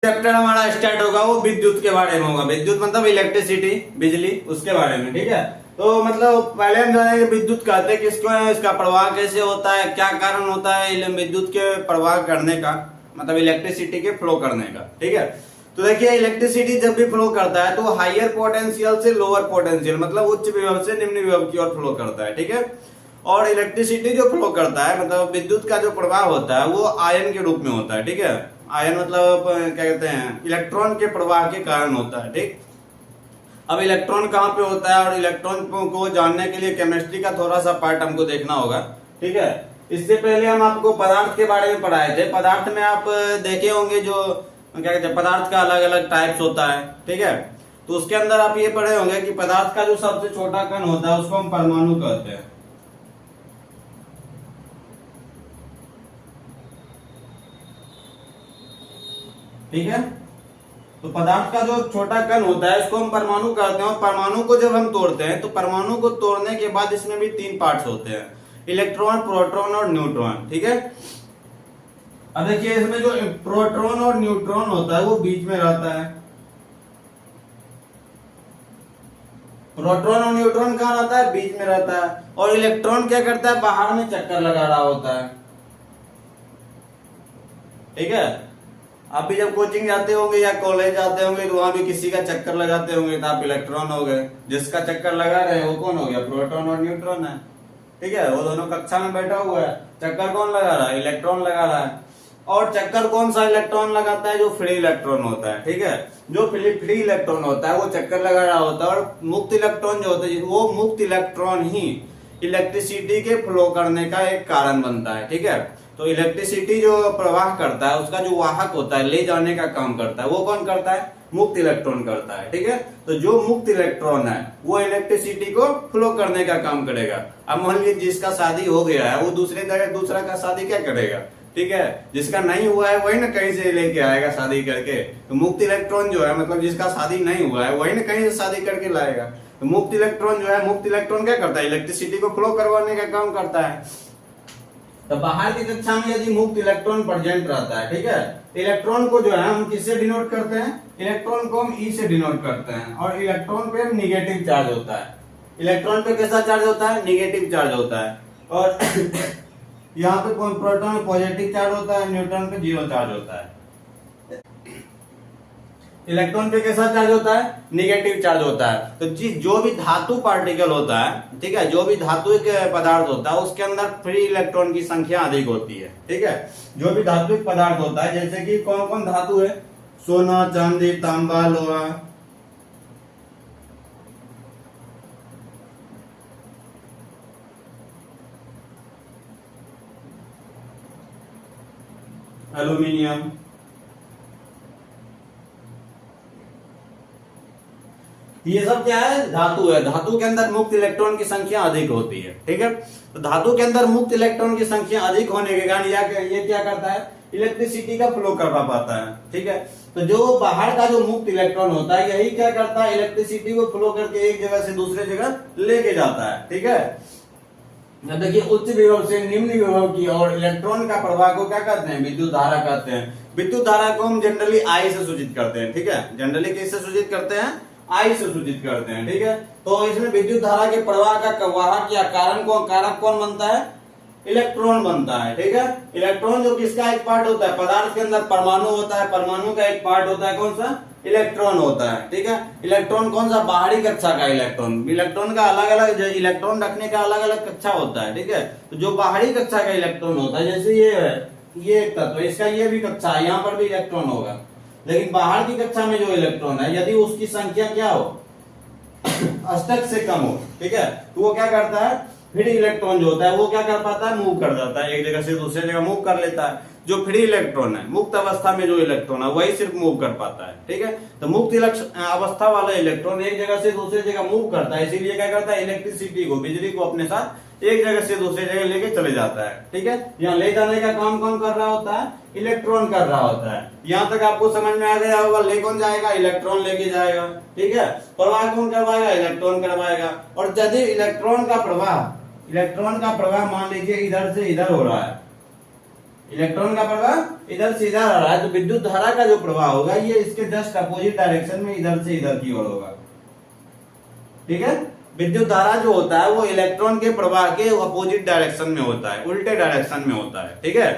Chapter हमारा start होगा वो विद्युत के बारे में होगा। विद्युत मतलब इलेक्ट्रिसिटी, बिजली, उसके बारे में। ठीक है, तो मतलब पहले हम जानेंगे विद्युत कहते हैं किसको है, इसका प्रवाह कैसे होता है, क्या कारण होता है विद्युत के प्रवाह करने का, मतलब इलेक्ट्रिसिटी के फ्लो करने का। ठीक है, तो देखिए इलेक्ट्रिसिटी जब भी फ्लो करता है तो हायर पोटेंशियल से लोअर पोटेंशियल, मतलब उच्च विभव से निम्न विभव की ओर फ्लो करता है। ठीक है, और इलेक्ट्रिसिटी जो फ्लो करता है, मतलब विद्युत का जो प्रवाह होता है वो आयन के रूप में होता है। ठीक है, आयन मतलब क्या कहते हैं, इलेक्ट्रॉन के प्रवाह के कारण होता है। ठीक, अब इलेक्ट्रॉन कहाँ पे होता है और इलेक्ट्रॉन को जानने के लिए केमिस्ट्री का थोड़ा सा पार्ट हमको देखना होगा। ठीक है, इससे पहले हम आपको पदार्थ के बारे में पढ़ाए थे। पदार्थ में आप देखे होंगे जो क्या कहते हैं, पदार्थ का अलग अलग टाइप्स होता है। ठीक है, तो उसके अंदर आप ये पढ़े होंगे कि पदार्थ का जो सबसे छोटा कण होता है उसको हम परमाणु कहते हैं। ठीक है, तो पदार्थ का जो छोटा कण होता है उसको हम परमाणु कहते हैं। और परमाणु को जब हम तोड़ते हैं तो परमाणु को तोड़ने के बाद इसमें भी तीन पार्ट्स होते हैं, इलेक्ट्रॉन, प्रोटॉन और न्यूट्रॉन। ठीक है, अब देखिए इसमें जो प्रोटॉन और न्यूट्रॉन होता है वो बीच में रहता है। प्रोटॉन और न्यूट्रॉन कहाँ रहता है, बीच में रहता है। और इलेक्ट्रॉन क्या करता है, बाहर में चक्कर लगा रहा होता है। ठीक है, आप भी जब कोचिंग जाते होंगे या कॉलेज जाते होंगे तो वहां भी किसी का चक्कर लगाते होंगे तो आप इलेक्ट्रॉन हो गए। जिसका चक्कर लगा रहे हैं वो कौन हो गया, प्रोटॉन और न्यूट्रॉन है। ठीक है, वो दोनों कक्षा में बैठा हुआ है, चक्कर कौन लगा रहा है, इलेक्ट्रॉन लगा रहा है। और चक्कर कौन सा इलेक्ट्रॉन लगाता है, जो फ्री इलेक्ट्रॉन होता है। ठीक है, जो फ्री इलेक्ट्रॉन होता है वो चक्कर लगा रहा होता है। और मुक्त इलेक्ट्रॉन जो होता है वो मुक्त इलेक्ट्रॉन ही इलेक्ट्रिसिटी के फ्लो करने का एक कारण बनता है। ठीक है, तो इलेक्ट्रिसिटी जो प्रवाह करता है उसका जो वाहक होता है, ले जाने का काम करता है, वो कौन करता है, मुक्त इलेक्ट्रॉन करता है। ठीक है, तो जो मुक्त इलेक्ट्रॉन है वो इलेक्ट्रिसिटी को फ्लो करने का काम करेगा। अब मान लीजिए जिसका शादी हो गया है वो दूसरे जगह दूसरा का शादी क्या करेगा। ठीक है, जिसका नहीं हुआ है वही ना कहीं से लेके आएगा शादी करके। तो मुक्त इलेक्ट्रॉन जो है, मतलब जिसका शादी नहीं हुआ है वही ना कहीं से शादी करके लाएगा। तो मुक्त इलेक्ट्रॉन जो है, मुक्त इलेक्ट्रॉन क्या करता है, इलेक्ट्रिसिटी को फ्लो करवाने का काम करता है। तो बाहर की कक्षा में यदि मुक्त इलेक्ट्रॉन प्रेजेंट रहता है, ठीक है, इलेक्ट्रॉन को जो है हम किससे डिनोट करते हैं, इलेक्ट्रॉन को हम ई से डिनोट करते हैं। और इलेक्ट्रॉन पे निगेटिव चार्ज होता है। इलेक्ट्रॉन पे कैसा चार्ज होता है, निगेटिव चार्ज होता है। और यहाँ पे प्रोटॉन में पॉजिटिव चार्ज होता है, न्यूट्रॉन पे जीरो चार्ज होता है। इलेक्ट्रॉन पे कैसा चार्ज होता है, निगेटिव चार्ज होता है। तो जो भी धातु पार्टिकल होता है, ठीक है, जो भी धातुक पदार्थ होता है उसके अंदर फ्री इलेक्ट्रॉन की संख्या अधिक होती है। ठीक है, जो भी धातुक पदार्थ होता है, जैसे कि कौन कौन धातु है, सोना, चांदी, तांबा, लोहा, एल्यूमिनियम, ये सब क्या है, धातु है। धातु के अंदर मुक्त इलेक्ट्रॉन की संख्या अधिक होती है। ठीक है, तो धातु के अंदर मुक्त इलेक्ट्रॉन की संख्या अधिक होने के कारण ये क्या करता है, इलेक्ट्रिसिटी का फ्लो करवा पाता है। ठीक है, तो जो बाहर का जो मुक्त इलेक्ट्रॉन होता है यही क्या करता है, इलेक्ट्रिसिटी को फ्लो करके एक जगह से दूसरे जगह लेके जाता है। ठीक है, देखिए उच्च विभव से निम्न विभव की और इलेक्ट्रॉन का प्रवाह को क्या कहते हैं, विद्युत धारा कहते हैं। विद्युत धारा को हम जनरली आई से सूचित करते हैं। ठीक है, जनरली किससे सूचित करते हैं, आई से सूचित करते हैं। ठीक है, तो इसमें विद्युत धारा के प्रवाह का वाहक या कारक कौन बनता है, इलेक्ट्रॉन बनता है। ठीक है, इलेक्ट्रॉन जो किसका एक पार्ट होता है, पदार्थ के अंदर परमाणु होता है, परमाणु का एक पार्ट होता है कौन सा, इलेक्ट्रॉन होता है। ठीक है, इलेक्ट्रॉन कौन सा, बाहरी कक्षा का इलेक्ट्रॉन। इलेक्ट्रॉन का अलग अलग, इलेक्ट्रॉन रखने का अलग अलग कक्षा होता है। ठीक है, तो जो बाहरी कक्षा का इलेक्ट्रॉन होता है, जैसे ये है, ये एक तत्व, इसका ये भी कक्षा है, यहाँ पर भी इलेक्ट्रॉन होगा। लेकिन बाहर की कक्षा में जो इलेक्ट्रॉन है यदि उसकी संख्या क्या हो, अष्टक से कम हो, ठीक है, तो वो क्या करता है, फ्री इलेक्ट्रॉन जो होता है वो क्या कर पाता है, मूव कर जाता है, एक जगह से दूसरे जगह मूव कर लेता है। जो फ्री इलेक्ट्रॉन है, मुक्त अवस्था में जो इलेक्ट्रॉन है वही सिर्फ मूव कर पाता है। ठीक है, तो मुक्त अवस्था वाला इलेक्ट्रॉन एक जगह से दूसरी जगह मूव करता है, इसीलिए क्या करता है, इलेक्ट्रिसिटी को, बिजली को अपने साथ एक जगह से दूसरी जगह लेके चले जाता है। ठीक है, यहाँ ले जाने का काम कौन कर रहा होता है, इलेक्ट्रॉन कर रहा होता है। यहाँ तक आपको समझ में आ गया होगा, ले कौन जाएगा, इलेक्ट्रॉन लेके जाएगा। ठीक है, प्रवाह कौन करवाएगा, इलेक्ट्रॉन करवाएगा। और यदि इलेक्ट्रॉन का प्रवाह मान लीजिए इधर से इधर हो रहा है, इलेक्ट्रॉन का प्रवाह इधर से इधर आ रहा है, तो विद्युत धारा का जो प्रवाह होगा ये इसके जस्ट अपोजिट डायरेक्शन में इधर से इधर की ओर होगा। ठीक है, विद्युत धारा जो होता है वो इलेक्ट्रॉन के प्रवाह के अपोजिट डायरेक्शन में होता है, उल्टे डायरेक्शन में होता है। ठीक है,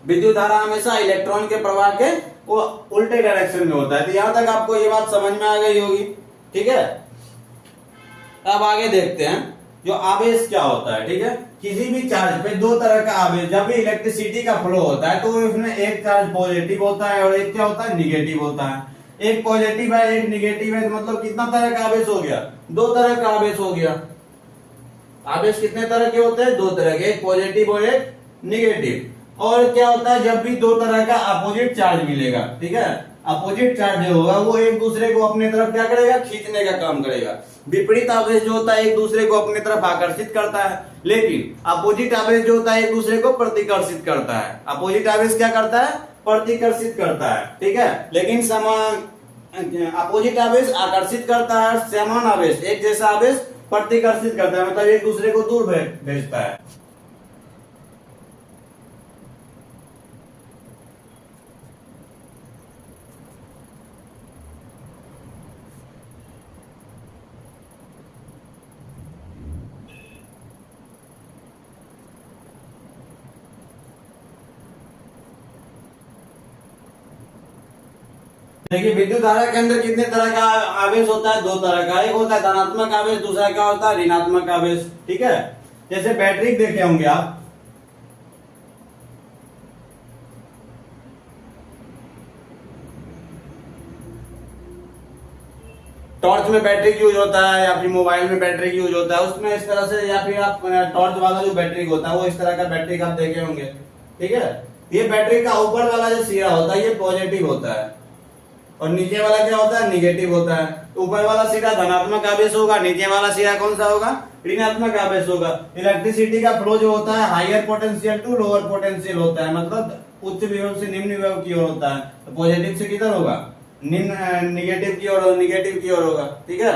विद्युत धारा हमेशा इलेक्ट्रॉन के प्रवाह के वो उल्टे डायरेक्शन में होता है। तो यहां तक आपको ये बात समझ में आ गई होगी। ठीक है, अब आगे देखते हैं जो आवेश क्या होता है। ठीक है, किसी भी चार्ज पे दो तरह का आवेश, जब भी इलेक्ट्रिसिटी का फ्लो होता है तो उसमें एक चार्ज पॉजिटिव होता है और एक क्या होता है, निगेटिव होता है। एक पॉजिटिव है एक निगेटिव है, तो मतलब कितना तरह का आवेश हो गया, दो तरह का आवेश हो गया। आवेश कितने तरह के होते हैं, दो तरह के, एक पॉजिटिव और एक निगेटिव। और क्या होता है, जब भी दो तरह का अपोजिट चार्ज मिलेगा, ठीक है, अपोजिट चार्ज जो होगा वो एक दूसरे को अपने तरफ क्या करेगा, खींचने का काम करेगा। विपरीत आवेश जो होता है एक दूसरे को अपने तरफ आकर्षित करता है, लेकिन अपोजिट आवेश जो होता है एक दूसरे को प्रतिकर्षित करता है। अपोजिट आवेश क्या करता है, प्रतिकर्षित करता है। ठीक है, लेकिन समान अपोजिट आवेश आकर्षित करता है, समान आवेश एक जैसा आवेश प्रतिकर्षित करता है, मतलब एक दूसरे को दूर भेजता है। देखिए, विद्युत धारा के अंदर कितने तरह का आवेश होता है, दो तरह का। एक होता है धनात्मक आवेश, दूसरा क्या होता है, ऋणात्मक आवेश। ठीक है, जैसे बैटरी देखे होंगे आप, टॉर्च में बैटरी यूज होता है या फिर मोबाइल में बैटरी यूज होता है, उसमें इस तरह से, या फिर आप टॉर्च वाला जो बैटरी होता है वो इस तरह का बैटरी का आप देखे होंगे। ठीक है, ये बैटरी का ऊपर वाला जो सिरा होता है ये पॉजिटिव होता है और नीचे वाला क्या होता है, निगेटिव होता है। ऊपर वाला सिरा धनात्मक आवेश होगा, नीचे वाला सिरा कौन सा होगा, ऋणात्मक आवेश होगा। इलेक्ट्रिसिटी का फ्लो जो होता है higher potential to lower potential होता है, मतलब उच्च विभव से निम्न विभव की ओर होता है। तो पॉजिटिव से किधर होगा, निगेटिव की ओर, निगेटिव की ओर होगा। ठीक है,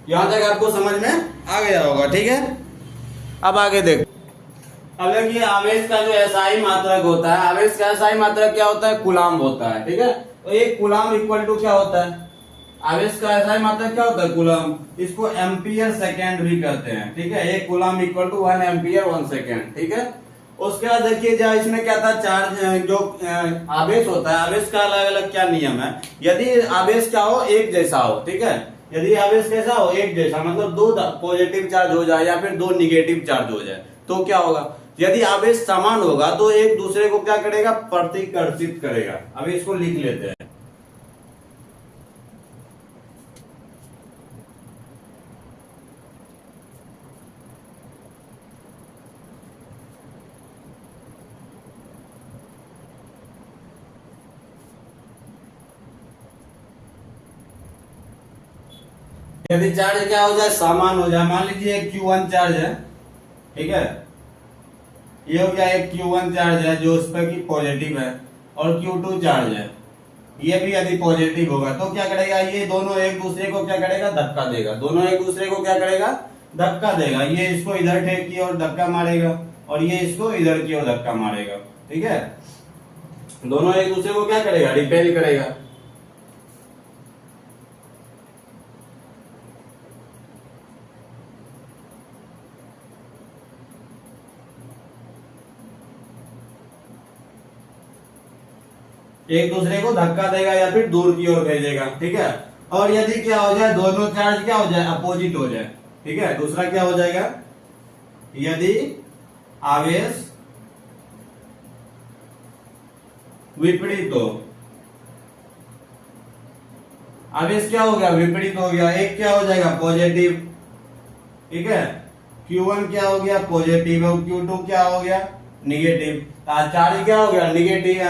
यहां तक आपको समझ में आ गया होगा। ठीक है, अब आगे देखो। अब देखिए, आवेश का जो एसआई मात्रक होता है, आवेश का एसआई मात्रक क्या होता है, कूलाम्ब होता है। ठीक है, तो एक कूलाम्ब इक्वल टू क्या होता है, आवेश का एसआई मात्रक क्या होता है, कूलाम्ब। इसको एम्पियर सेकेंड भी कहते हैं। ठीक है, एक coulomb equal to 1 ampere 1 second. ठीक है, उसके बाद देखिए जहाँ इसमें क्या था, चार्ज जो आवेश होता है, आवेश का अलग अलग क्या नियम है। यदि आवेश क्या हो, एक जैसा हो। ठीक है, यदि आवेश कैसा हो, एक जैसा, मतलब दो पॉजिटिव चार्ज हो जाए या फिर दो निगेटिव चार्ज हो जाए, तो क्या होगा, यदि आवेश समान होगा तो एक दूसरे को क्या करेगा, प्रतिकर्षित करेगा। अब इसको लिख लेते हैं। यदि चार्ज क्या हो जाए, समान हो जाए, मान लीजिए एक Q1 चार्ज है। ठीक है, ये हो गया एक Q1 चार्ज है जो उस पर की पॉजिटिव है, और Q2 चार्ज है, ये भी यदि पॉजिटिव होगा तो क्या करेगा, ये दोनों एक दूसरे को क्या करेगा, धक्का देगा। दोनों एक दूसरे को क्या करेगा, धक्का देगा। ये इसको इधर ठेक की ओर धक्का मारेगा और ये इसको इधर की ओर धक्का मारेगा। ठीक है, दोनों एक दूसरे को क्या करेगा, रिपेल करेगा। एक दूसरे को धक्का देगा या फिर दूर की ओर भेजेगा। ठीक है, और यदि क्या हो जाए, दोनों चार्ज क्या हो जाए, अपोजिट हो जाए। ठीक है, दूसरा क्या हो जाएगा, यदि आवेश विपरीत हो, आवेश क्या हो गया, विपरीत हो गया, एक क्या हो जाएगा, पॉजिटिव। ठीक है, Q1 क्या हो गया, पॉजिटिव, और Q2 क्या हो गया, निगेटिव। चार्ज क्या हो गया, निगेटिव,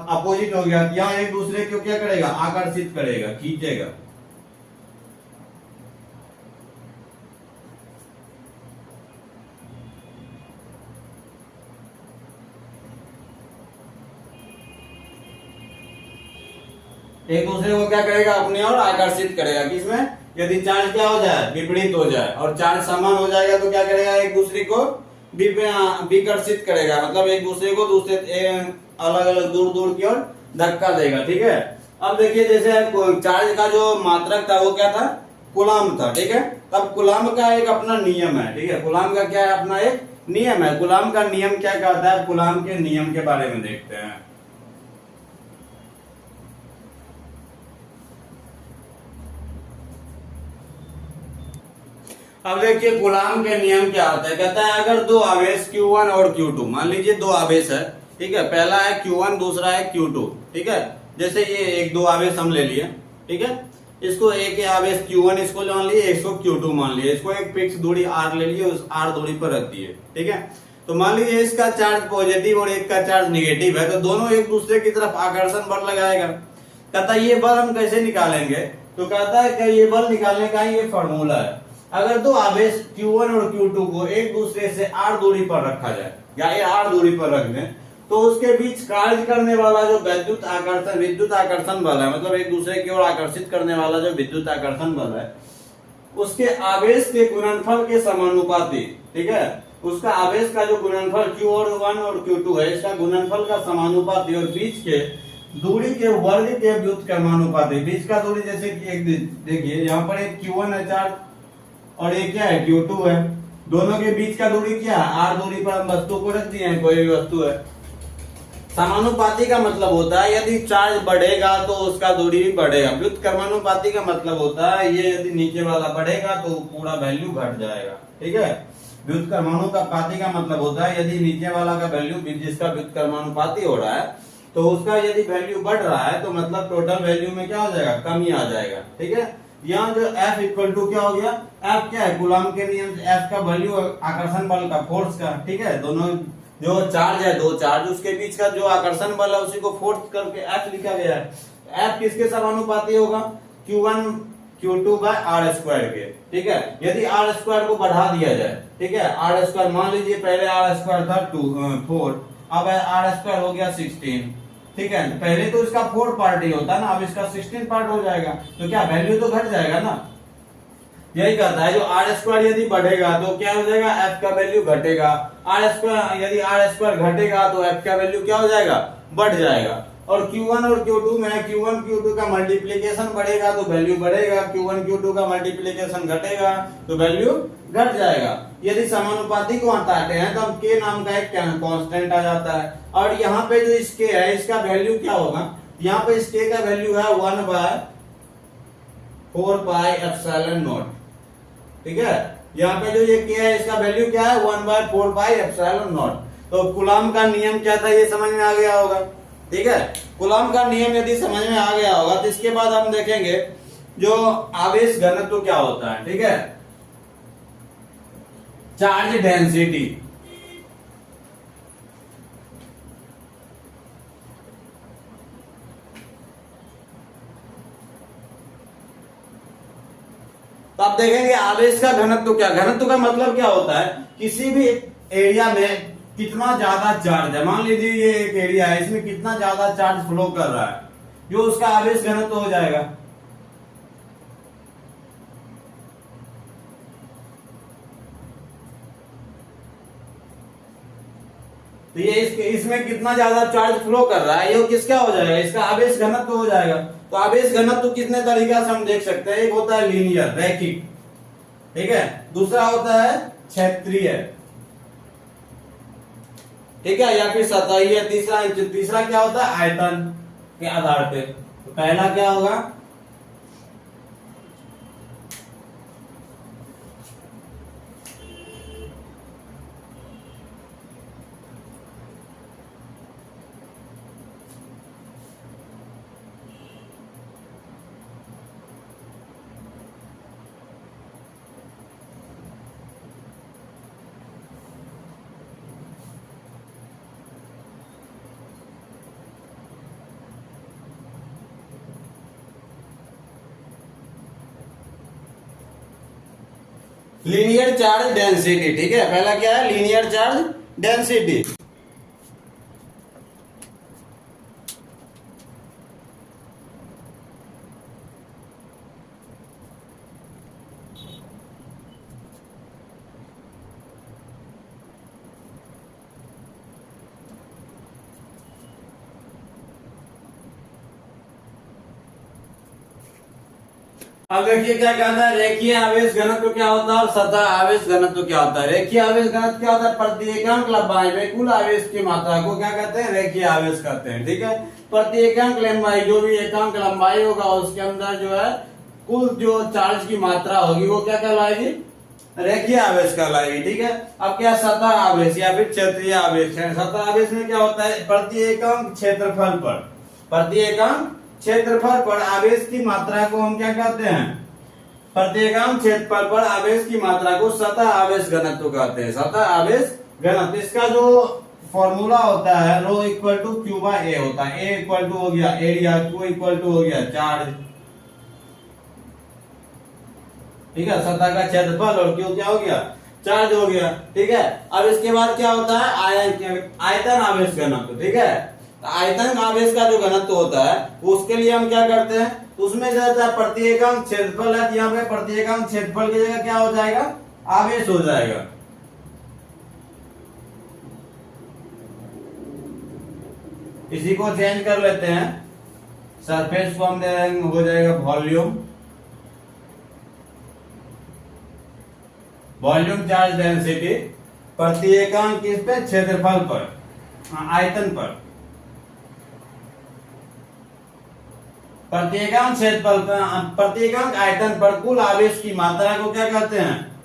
अपोजिट हो गया। यहाँ एक दूसरे को क्या करेगा, आकर्षित करेगा, खींचेगा। एक दूसरे को क्या करेगा, अपनी ओर आकर्षित करेगा। किसमें, यदि चार्ज क्या हो जाए, विपरीत हो जाए, और चार्ज समान हो जाएगा तो क्या करेगा, एक दूसरे को विकर्षित करेगा, मतलब एक दूसरे को दूसरे अलग अलग दूर दूर की ओर धक्का देगा। ठीक है, अब देखिए जैसे चार्ज का जो मात्रक था वो क्या था, कूलाम था। ठीक है, तब कूलाम का एक अपना नियम है। ठीक है, कूलाम का क्या है, अपना एक नियम है। कूलाम का नियम क्या कहता है, कूलाम के नियम के बारे में देखते हैं। अब देखिए कूलाम के नियम क्या होता है, कहता है अगर दो आवेश Q1 और Q2, मान लीजिए दो आवेश है। ठीक है, पहला है Q1, दूसरा है Q2। ठीक है, जैसे ये एक दो आवेश हम ले लिए। ठीक है, इसको एक आवेश Q1 इसको मान लिए, इसको Q2 मान लिए, इसको एक फिक्स दूरी R ले लिए, उस R दूरी पर रख दिए। ठीक है, तो मान लीजिए इसका चार्ज पॉजिटिव और एक का चार्ज निगेटिव है, तो दोनों एक दूसरे की तरफ आकर्षण बल लगाएगा। कहता है ये बल हम कैसे निकालेंगे, तो कहता है कि ये बल निकालने का ये फॉर्मूला है। अगर दो आवेश Q1 और Q2 को एक दूसरे से R दूरी पर रखा जाए, या ये R दूरी पर रख दें, तो उसके बीच कार्य करने वाला जो विद्युत आकर्षण बल है, मतलब एक दूसरे की ओर आकर्षित करने वाला जो विद्युत आकर्षण बल है, उसके आवेश के गुणनफल के समानुपाती। ठीक है, उसका आवेश का जो गुणनफल Q1 और Q2 है, इसका गुणनफल का समानुपाती और बीच के दूरी के वर्ग के व्युत्क्रमानुपाती। बीच का दूरी जैसे कि एक देखिए यहाँ पर एक Q1 है चार्ज और एक क्या है Q2 है, दोनों के बीच का दूरी क्या है, R दूरी पर हम वस्तु को रख दिए हैं, कोई भी वस्तु है। समानुपाती का मतलब होता है यदि चार्ज बढ़ेगा तो उसका दूरी भी बढ़ेगा। व्युत्क्रमानुपाती का मतलब होता है ये यदि नीचे वाला बढ़ेगा तो पूरा वैल्यू घट जाएगा। ठीक है, व्युत्क्रमानुपाती का मतलब होता है यदि नीचे वाला का वैल्यू जिसका व्युत्क्रमानुपाती हो रहा है, तो उसका यदि वैल्यू बढ़ रहा है तो मतलब टोटल वैल्यू में क्या हो जाएगा, कमी आ जाएगा। ठीक है, यहाँ जो F इक्वल टू क्या हो गया, F क्या है, कूलाम के नियम से F का वैल्यू आकर्षण बल का, फोर्स का। ठीक है, दोनों जो चार्ज है, दो चार्ज, उसके बीच का जो आकर्षण बल है उसी को फोर्स करके F लिखा गया है। F किसके समानुपाती होगा, Q1 Q2 bye R square के। ठीक है, यदि R स्क्वायर को बढ़ा दिया जाए, ठीक है, R स्क्वायर मान लीजिए पहले R स्क्वायर था 4, अब R स्क्वायर हो गया 16। ठीक है, पहले तो इसका 4 पार्ट ही होता है ना, अब इसका 16 पार्ट हो जाएगा, तो क्या वैल्यू तो घट जाएगा ना। यही कहता है जो R स्क्वायर यदि बढ़ेगा तो क्या हो जाएगा, F का वैल्यू घटेगा। R स्क्वायर यदि R स्क्वायर घटेगा तो F का वैल्यू क्या हो जाएगा, बढ़ जाएगा। और Q1 और Q2 में Q1 Q2 का मल्टीप्लीकेशन बढ़ेगा तो वैल्यू बढ़ेगा, Q1 Q2 का मल्टीप्लीकेशन घटेगा तो वैल्यू घट जाएगा। यदि समानुपाती को हटाते हैं तो हम K नाम का एक कांस्टेंट आ जाता है, और यहाँ पे जो इस K है इसका वैल्यू क्या होगा, यहाँ पे इस K का वैल्यू है 1/4πε0। ठीक है, यहाँ पे जो ये K है इसका वैल्यू क्या है, 1/4πε0। तो कूलाम का नियम क्या था, ये समझ में आ गया होगा। ठीक है, कूलाम का नियम यदि समझ में आ गया होगा तो इसके बाद हम देखेंगे जो आवेश घनत्व क्या होता है। ठीक है, चार्ज डेंसिटी। तो आप देखेंगे आवेश का घनत्व क्या, घनत्व का मतलब क्या होता है, किसी भी एरिया में कितना ज्यादा चार्ज है। मान लीजिए ये एक एरिया है, इसमें कितना ज्यादा चार्ज फ्लो कर रहा है, जो उसका आवेश घनत्व हो जाएगा। तो ये इसमें कितना ज्यादा चार्ज फ्लो कर रहा है, ये किसका हो जाएगा, इसका आवेश घनत्व हो जाएगा। तो आवेश घनत्व कितने तरीका से हम देख सकते हैं, एक होता है लीनियर, रैखिक। ठीक है, दूसरा होता है क्षेत्रीय। ठीक है, या फिर सतही है। तीसरा क्या होता है, आयतन के आधार पे। तो पहला क्या होगा, लीनियर चार्ज डेंसिटी। ठीक है, पहला क्या है, लीनियर चार्ज डेंसिटी। अब देखिए क्या कहता है, रेखीय आवेश घनत्व क्या होता है और सतह आवेश घनत्व क्या होता है। रेखीय आवेश घनत्व क्या होता है, प्रति एकांक लंबाई में कुल आवेश की मात्रा को क्या कहते हैं, रेखीय आवेश कहते हैं। ठीक है, प्रति एकांक लंबाई, जो भी एकांक लंबाई होगा उसके अंदर जो है कुल जो चार्ज की मात्रा होगी वो क्या कहलाएगी, रेखीय आवेश कहलाएगी। ठीक है, अब क्या सतह आवेश या फिर क्षेत्रीय आवेश है। सतह आवेश में क्या होता है, प्रति एकांक क्षेत्रफल पर, प्रति एकांक क्षेत्रफल पर आवेश की मात्रा को हम क्या कहते हैं, प्रति एकांक क्षेत्रफल पर आवेश की मात्रा को सतह आवेश घनत्व कहते हैं। सतह आवेश घनत्व, इसका जो फॉर्मूला होता है rho equal to Q by ए होता है। ए इक्वल टू हो गया एरिया, क्यू इक्वल टू हो गया चार्ज। ठीक है, सतह का क्षेत्रफल और क्यू क्या हो गया, चार्ज हो गया। ठीक है, अब इसके बाद क्या होता है, आयतन आवेश घनत्व। ठीक है, आयतन आवेश का जो घनत्व होता है उसके लिए हम क्या करते हैं, उसमें जो है प्रति एकांक क्षेत्रफल है, यहाँ पे प्रति एकांक क्षेत्रफल की जगह क्या हो जाएगा, आवेश हो जाएगा। इसी को चेंज कर लेते हैं, सरफेस को हम दे देंगे, हो जाएगा वॉल्यूम, वॉल्यूम चार्ज डेंसिटी प्रति एकांक किस पे, क्षेत्रफल पर, आयतन पर, प्रति एकांक क्षेत्रफल पर, प्रति एकांक आयतन पर कुल आवेश की मात्रा को क्या कहते हैं,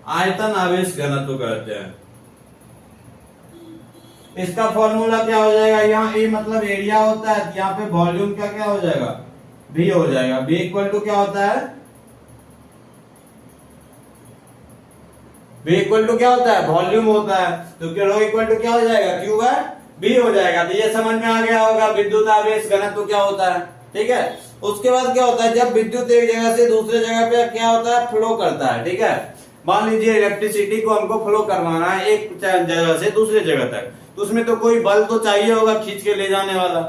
आयतन आवेश घनत्व कहते हैं। इसका फॉर्मूला क्या हो जाएगा, यहाँ ए मतलब एरिया होता है, यहाँ पे वॉल्यूम का क्या हो जाएगा, बी हो जाएगा। बी इक्वल टू क्या होता है, बी इक्वल टू क्या होता है, वॉल्यूम होता है, तो रो इक्वल टू क्या हो जाएगा, क्यू बाय बी हो जाएगा। तो ये समझ में आ गया होगा विद्युत आवेश घनत्व क्या होता है। ठीक है, उसके बाद क्या होता है, जब विद्युत एक जगह से दूसरे जगह पे क्या होता है, फ्लो करता है। ठीक है, मान लीजिए इलेक्ट्रिसिटी को हमको फ्लो करवाना है एक जगह से दूसरे जगह तक, तो उसमें तो कोई बल तो चाहिए होगा खींच के ले जाने वाला,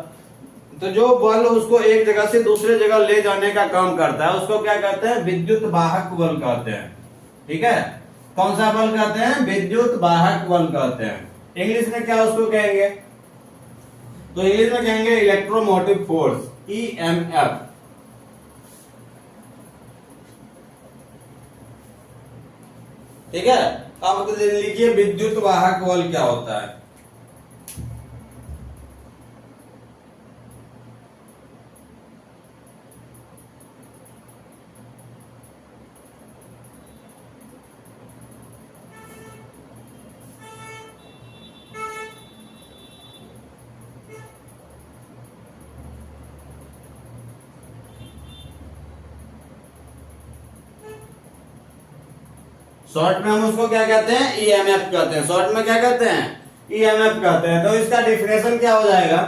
तो जो बल उसको एक जगह से दूसरे जगह ले जाने का काम करता है उसको क्या कहते हैं, विद्युत वाहक बल कहते हैं। ठीक है, कौन सा बल कहते हैं, विद्युत वाहक बल कहते हैं। इंग्लिश में क्या उसको कहेंगे, तो इंग्लिश में कहेंगे इलेक्ट्रोमोटिव फोर्स, ईएमएफ। ठीक है, अब लिखिए विद्युत वाहक बल क्या होता है। शॉर्ट में हम उसको क्या कहते हैं, ईएमएफ कहते हैं। शॉर्ट में क्या कहते हैं, ईएमएफ कहते हैं। तो इसका डिफिनेशन क्या हो जाएगा,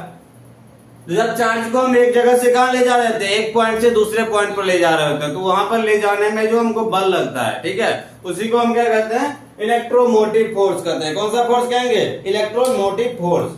जब चार्ज को हम एक जगह से कहां ले जा रहे थे, एक पॉइंट से दूसरे पॉइंट पर ले जा रहे होते हैं, तो वहां पर ले जाने में जो हमको बल लगता है, ठीक है, उसी को हम क्या कहते हैं, इलेक्ट्रोमोटिव फोर्स कहते हैं। कौन सा फोर्स कहेंगे, इलेक्ट्रोमोटिव फोर्स।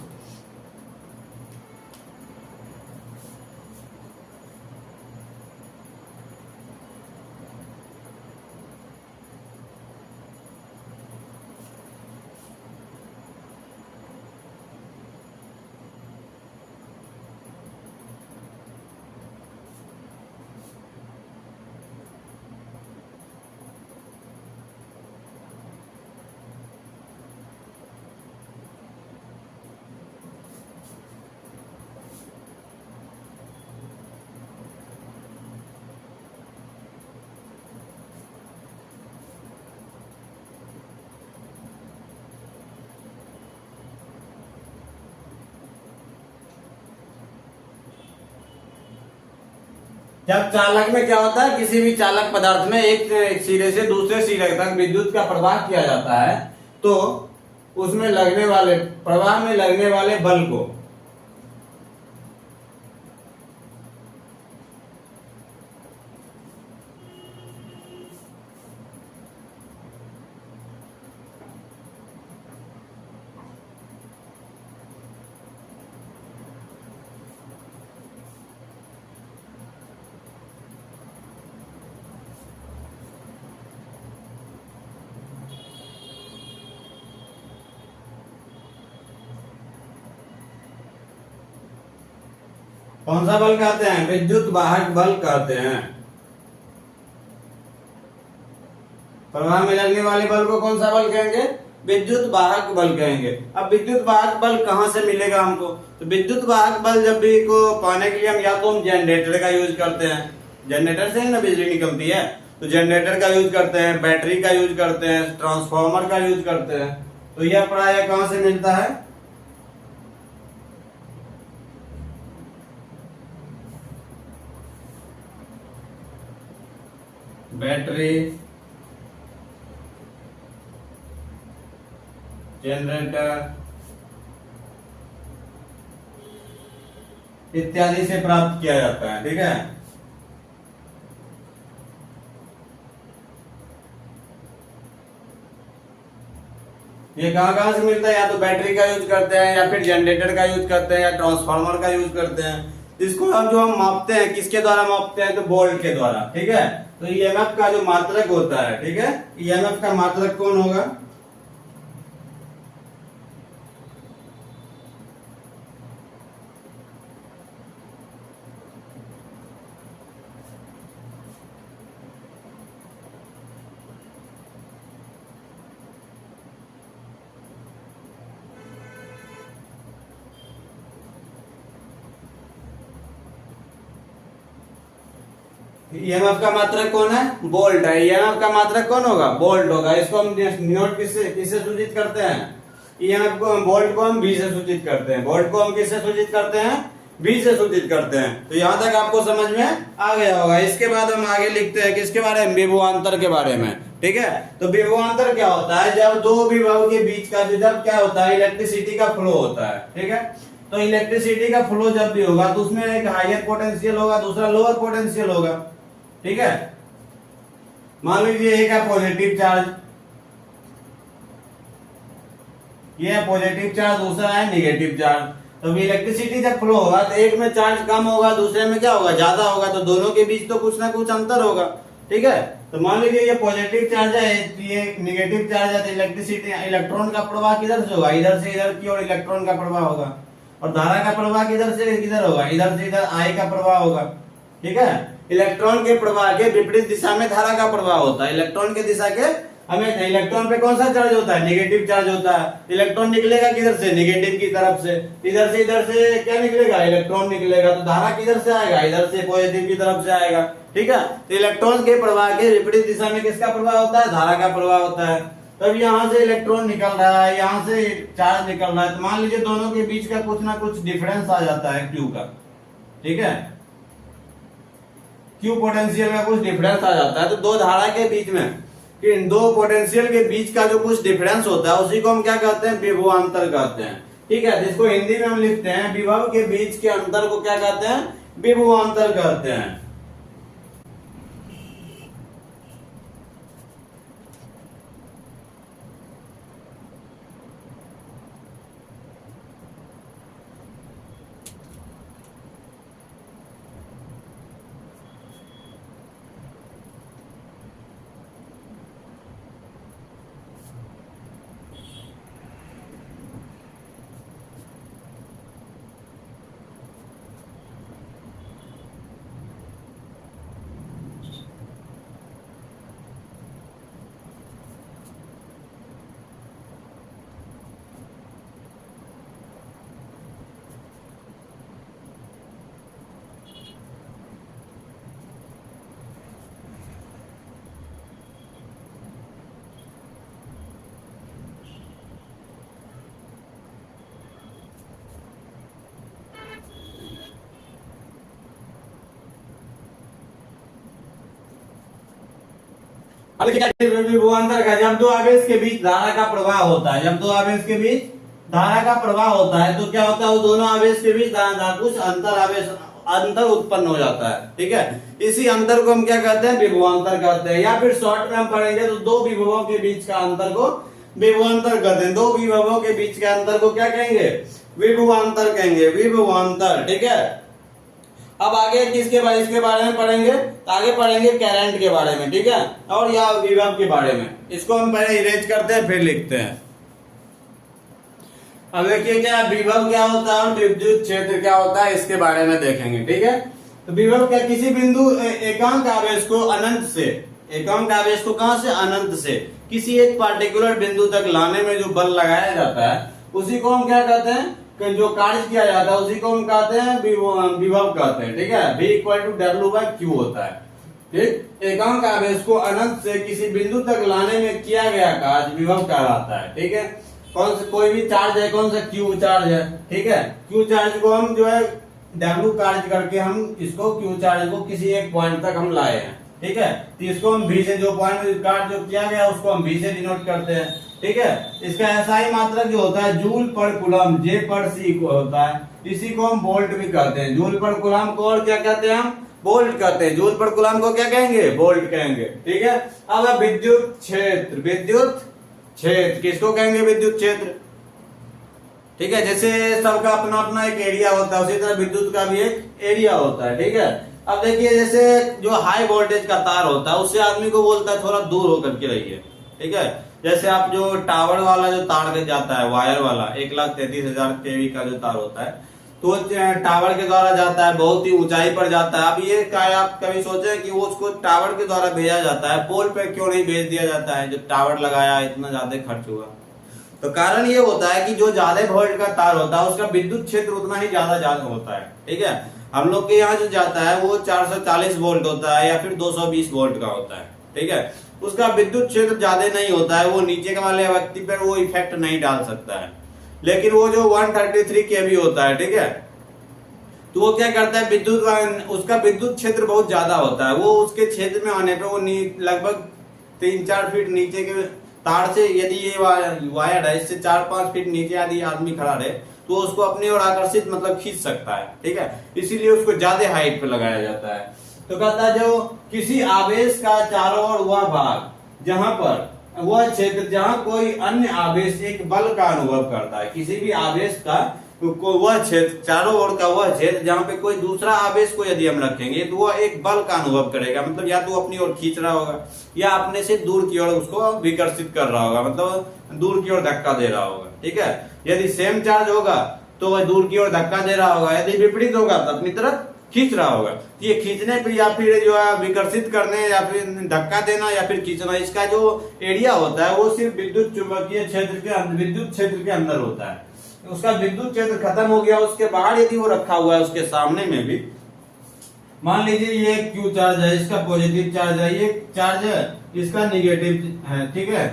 जब चालक में क्या होता है, किसी भी चालक पदार्थ में एक सिरे से दूसरे सिरे तक विद्युत का प्रवाह किया जाता है, तो उसमें लगने वाले प्रवाह में लगने वाले बल को कौन सा बल कहते हैं? विद्युत वाहक बल कहते हैं। प्रवाह में लगने वाले बल को कौन सा बल कहेंगे? विद्युत वाहक बल कहेंगे। अब विद्युत वाहक बल कहाँ से मिलेगा हमको? तो विद्युत वाहक बल जब भी को पाने के लिए हम या तो हम जनरेटर का यूज करते हैं, जनरेटर से ही ना बिजली निकलती है, तो जनरेटर का यूज करते हैं, बैटरी का यूज करते हैं, ट्रांसफार्मर का यूज करते हैं। तो यह प्रायः कहां से मिलता है? बैटरी, जनरेटर इत्यादि से प्राप्त किया जाता है। ठीक है, ये कहां से मिलता है? या तो बैटरी का यूज करते हैं, या फिर जनरेटर का यूज करते हैं, या ट्रांसफार्मर का यूज करते हैं। इसको हम जो हम मापते हैं किसके द्वारा मापते हैं? तो वोल्ट के द्वारा। ठीक है, तो ईएमएफ का जो मात्रक होता है, ठीक है, ईएमएफ का मात्रक कौन होगा? ईएमएफ का मात्रक कौन है? वोल्ट है। ईएमएफ का मात्रक कौन होगा? वोल्ट होगा। इसको हम नोट किससे सूचित करते हैं? ईएमएफ को, वोल्ट को हम वी से सूचित करते हैं। वोल्ट को हम किससे सूचित करते हैं? वी से सूचित करते हैं। तो यहां तक आपको समझ में आ गया होगा। इसके बाद हम आगे लिखते हैं किसके बारे में? विभवांतर के बारे में। ठीक है, तो विभवांतर क्या होता है? जब दो विभव के बीच का जब क्या होता है? इलेक्ट्रिसिटी का फ्लो होता है। ठीक है, तो इलेक्ट्रिसिटी का फ्लो जब भी होगा तो उसमें एक हायर पोटेंशियल होगा, दूसरा लोअर पोटेंशियल होगा। ठीक है, मान लीजिए एक है पॉजिटिव चार्ज, ये है पॉजिटिव चार्ज, दूसरा है नेगेटिव चार्ज। तो इलेक्ट्रिसिटी जब फ्लो होगा तो एक में चार्ज कम होगा, दूसरे में क्या होगा? ज्यादा होगा। तो दोनों के बीच तो कुछ ना कुछ अंतर होगा। ठीक है, तो मान लीजिए ये पॉजिटिव चार्ज है, ये नेगेटिव चार्ज है, तो इलेक्ट्रिसिटी इलेक्ट्रॉन का प्रवाह किधर से होगा? इधर से इधर की ओर इलेक्ट्रॉन का प्रवाह होगा। और धारा का प्रवाह किधर से किधर होगा? इधर से इधर आई का प्रवाह होगा। ठीक है, इलेक्ट्रॉन के प्रवाह के विपरीत दिशा में धारा का प्रवाह होता है। इलेक्ट्रॉन के दिशा के हमें, इलेक्ट्रॉन पे कौन सा चार्ज होता है? नेगेटिव चार्ज होता है। इलेक्ट्रॉन निकलेगा किधर से? नेगेटिव की तरफ से। इधर से क्या निकलेगा? इलेक्ट्रॉन निकलेगा। तो धारा किधर से आएगा? इधर से, पॉजिटिव की तरफ से आएगा। ठीक है, तो इलेक्ट्रॉन के प्रवाह के विपरीत दिशा में किसका प्रवाह होता है? धारा का प्रवाह होता है। तब यहाँ से इलेक्ट्रॉन निकल रहा है, यहाँ से चार्ज निकल रहा है, तो मान लीजिए दोनों के बीच का कुछ ना कुछ डिफरेंस आ जाता है क्यू का। ठीक है, क्यू पोटेंशियल का कुछ डिफरेंस आ जाता है। तो दो धारा के बीच में, इन दो पोटेंशियल के बीच का जो कुछ डिफरेंस होता है उसी को हम क्या कहते हैं? विभवांतर कहते हैं। ठीक है, जिसको हिंदी में हम लिखते हैं विभव के बीच के अंतर को क्या कहते हैं? विभवांतर कहते हैं। विभवांतर का, जब दो आवेश के बीच धारा का प्रवाह होता है, जब दो आवेश के बीच धारा का प्रवाह होता है तो क्या होता है? वो दोनों आवेश के बीच कुछ अंतर उत्पन्न हो जाता है। ठीक है, इसी अंतर को हम क्या कहते हैं? विभवांतर कहते हैं। या फिर शॉर्ट में हम पढ़ेंगे तो दो विभवों के बीच का अंतर को विभवांतर कहते हैं। दो विभवों के बीच के अंतर को क्या कहेंगे? विभवांतर कहेंगे, विभवांतर। ठीक है, अब आगे इसके बारे में पढ़ेंगे, तो आगे पढ़ेंगे करंट के बारे में। ठीक है, और या विभव के बारे में। इसको हम पहले इरेज करते हैं फिर लिखते हैं। अब देखिए क्या विभव क्या होता है और विद्युत क्षेत्र क्या होता है इसके बारे में देखेंगे। ठीक है, तो विभव क्या, किसी बिंदु एकांक आवेश को अनंत से, एकांक आवेश को कहां से, अनंत से किसी एक पार्टिकुलर बिंदु तक लाने में जो बल लगाया जाता है उसी को हम क्या कहते हैं, कि जो कार्य किया जाता है उसी को हम कहते हैं विभव कहते हैं। ठीक है, V इक्वल टू W/Q होता है। ठीक, एकांक आवेश को अनंत से किसी बिंदु तक लाने में किया गया कार्य विभव कहलाता है। ठीक है, कौन सा, कोई भी चार्ज है, कौन सा, Q चार्ज है। ठीक है, Q चार्ज को हम जो है W कार्य करके हम इसको Q चार्ज को किसी एक पॉइंट तक हम लाए हैं। ठीक है, तो इसको हम V से, जो पॉइंट कार्य जो किया गया उसको हम V से डिनोट करते हैं। ठीक है, इसका एसआई मात्रक जो होता है जूल पर कूलम, J पर C को होता है, इसी को हम वोल्ट भी कहते हैं। जूल पर कूलम को और क्या कहते हैं, हम वोल्ट कहते हैं। जूल पर कूलम को क्या कहेंगे, वोल्ट कहेंगे। ठीक है, अब विद्युत क्षेत्र, विद्युत क्षेत्र किसको कहेंगे, विद्युत क्षेत्र। ठीक है, जैसे सबका अपना अपना एक एरिया होता है उसी तरह विद्युत का भी एक एरिया होता है। ठीक है, अब देखिए जैसे जो हाई वोल्टेज का तार होता है उससे आदमी को बोलता है थोड़ा दूर होकर के रहिए। ठीक है, जैसे आप जो टावर वाला जो तार जाता है, वायर वाला 1,33,000 kV का जो तार होता है, तो टावर के द्वारा जाता है, बहुत ही ऊंचाई पर जाता है। अब ये क्या आप कभी सोचे कि वो उसको टावर के द्वारा भेजा जाता है, पोल पे क्यों नहीं भेज दिया जाता है, जब टावर लगाया इतना ज्यादा खर्च हुआ। तो कारण ये होता है कि जो ज्यादा वोल्ट का तार होता है उसका विद्युत क्षेत्र उतना ही ज्यादा होता है। ठीक है, हम लोग के यहाँ जो जाता है वो 440 वोल्ट होता है या फिर 220 वोल्ट का होता है। ठीक है, उसका विद्युत क्षेत्र ज्यादा नहीं होता है, वो नीचे वाले व्यक्ति पर वो इफेक्ट नहीं डाल सकता है। लेकिन वो जो 133 kV होता है, ठीक है, तो वो क्या करता है, विद्युत, उसका विद्युत क्षेत्र बहुत ज्यादा होता है। वो उसके क्षेत्र में आने पे वो लगभग 3-4 फीट नीचे के तार से, यदि ये वायर है इससे 4-5 फीट नीचे यदि आदमी खड़ा रहे तो उसको अपनी ओर आकर्षित मतलब खींच सकता है। ठीक है, इसीलिए उसको ज्यादा हाइट पे लगाया जाता है। तो कहता है जो किसी आवेश का चारों ओर वह भाग जहां पर, वह क्षेत्र जहां कोई अन्य आवेश एक बल का अनुभव करता है, किसी भी आवेश का वह क्षेत्र, चारों ओर का वह क्षेत्र जहां पे कोई दूसरा आवेश को यदि हम रखेंगे तो वह एक बल का अनुभव करेगा। मतलब या तो अपनी ओर खींच रहा होगा या अपने से दूर की ओर उसको विकर्षित कर रहा होगा, मतलब दूर की ओर धक्का दे रहा होगा। ठीक है, यदि सेम चार्ज होगा तो वह दूर की ओर धक्का दे रहा होगा, यदि विपरीत होगा तो अपनी तरफ खींच रहा होगा। ये खींचने पे या फिर जो है विकर्षित करने या फिर धक्का देना या फिर खींचना, इसका जो एरिया होता है वो सिर्फ विद्युत चुंबकीय क्षेत्र के, विद्युत क्षेत्र के अंदर होता है। उसका विद्युत क्षेत्र खत्म हो गया, उसके बाहर यदि वो रखा हुआ है उसके सामने में भी, मान लीजिए ये क्यू चार्ज है, इसका पॉजिटिव चार्ज है, ये चार्ज है, इसका निगेटिव है। ठीक है,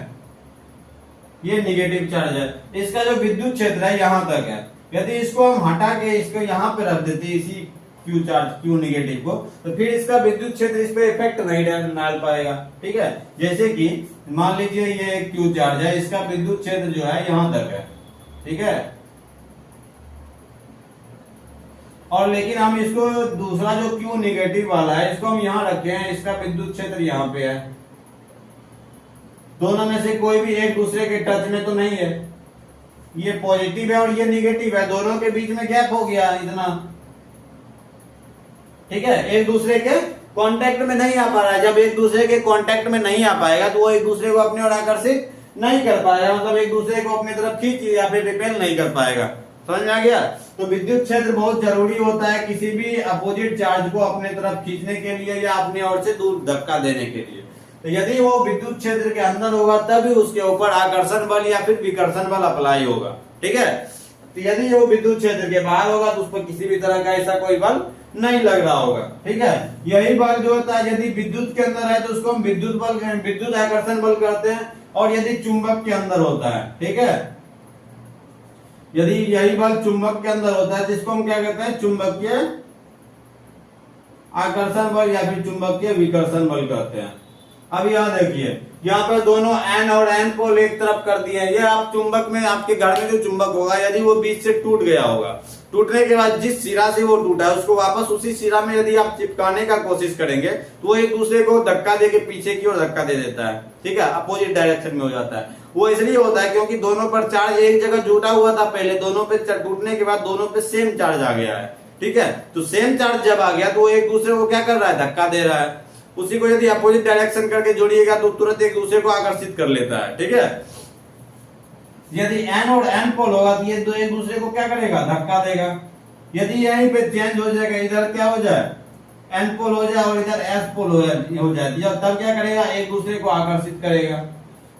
ये निगेटिव चार्ज है, इसका जो विद्युत क्षेत्र है यहाँ तक है। यदि इसको हम हटा के इसको यहाँ पे रख देते इसी क्यू चार्ज, क्यू निगेटिव को, तो फिर इसका विद्युत क्षेत्र इस पे इफेक्ट नहीं डाल पाएगा। ठीक है, जैसे कि मान लीजिए ये क्यू चार्ज है, इसका विद्युत क्षेत्र जो है यहाँ तक है। ठीक है, और लेकिन हम इसको दूसरा जो क्यू निगेटिव वाला है इसको हम यहाँ रखे हैं, इसका विद्युत क्षेत्र यहाँ पे है। दोनों में से कोई भी एक दूसरे के टच में तो नहीं है, ये पॉजिटिव है और ये निगेटिव है, दोनों के बीच में गैप हो गया इतना। ठीक है, एक दूसरे के कांटेक्ट में नहीं आ पा रहा है। जब एक दूसरे के कांटेक्ट में नहीं आ पाएगा तो वो एक दूसरे को अपनी ओर आकर्षित नहीं कर पाएगा, मतलब एक दूसरे को अपनी तरफ खींच या फिर रिपेल नहीं कर पाएगा। समझ में आ गया? तो विद्युत क्षेत्र बहुत जरूरी होता है किसी भी अपोजिट चार्ज को अपने तरफ खींचने के लिए या अपनी ओर से दूर धक्का देने के लिए। तो यदि वो विद्युत क्षेत्र के अंदर होगा तभी उसके ऊपर आकर्षण बल या फिर विकर्षण बल अप्लाई होगा। ठीक है, तो यदि वो विद्युत क्षेत्र के बाहर होगा तो उस पर किसी भी तरह का ऐसा कोई बल नहीं लग रहा होगा। ठीक है, यही बल जो होता है यदि विद्युत के अंदर है तो उसको हम विद्युत बल, विद्युत आकर्षण बल कहते हैं। और यदि चुंबक के अंदर होता है, ठीक है, यदि यही बल चुंबक के अंदर होता है तो इसको हम क्या कहते हैं, चुंबकीय आकर्षण बल या फिर चुंबकीय विकर्षण बल कहते हैं। अब यहाँ देखिए, यहाँ पर दोनों एन और एन पोल एक तरफ कर दिए हैं। ये आप चुंबक में, आपके घर में जो चुंबक होगा यदि वो बीच से टूट गया होगा, टूटने के बाद जिस सिरा से वो टूटा है उसको वापस उसी सिरा में यदि आप चिपकाने का कोशिश करेंगे तो वो एक दूसरे को धक्का देके पीछे की ओर धक्का दे देता है। ठीक है, अपोजिट डायरेक्शन में हो जाता है। वो इसलिए होता है क्योंकि दोनों पर चार्ज एक जगह जुटा हुआ था पहले, दोनों पे टूटने के बाद दोनों पे सेम चार्ज आ गया है। ठीक है, तो सेम चार्ज जब आ गया तो वो एक दूसरे को क्या कर रहा है, धक्का दे रहा है। उसी को यदि अपोजिट डायरेक्शन करके जोड़िएगा तो तुरंत एक दूसरे को आकर्षित कर लेता है। ठीक है, यदि एन और एन पोल होगा तो ये दो एक दूसरे को क्या करेगा, धक्का देगा। यदि यहीं पे चेंज हो जाएगा, इधर क्या हो जाए एन पोल हो जाए और इधर एस पोल हो जाए, तब क्या करेगा, एक दूसरे को आकर्षित करेगा।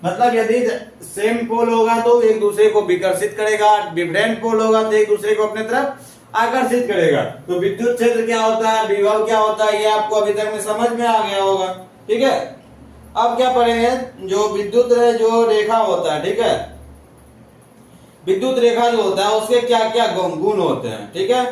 मतलब यदि सेम पोल होगा तो एक दूसरे को विकर्षित करेगा, डिफरेंट पोल होगा तो एक दूसरे को अपने तरफ आकर्षित करेगा। तो विद्युत क्षेत्र क्या होता है, विभव क्या होता है, ये आपको अभी तक में समझ में आ गया होगा। ठीक है, अब क्या पढ़ेंगे, जो विद्युत जो रेखा होता है, ठीक है, विद्युत रेखा जो होता है उसके क्या क्या गुण होते हैं। ठीक है,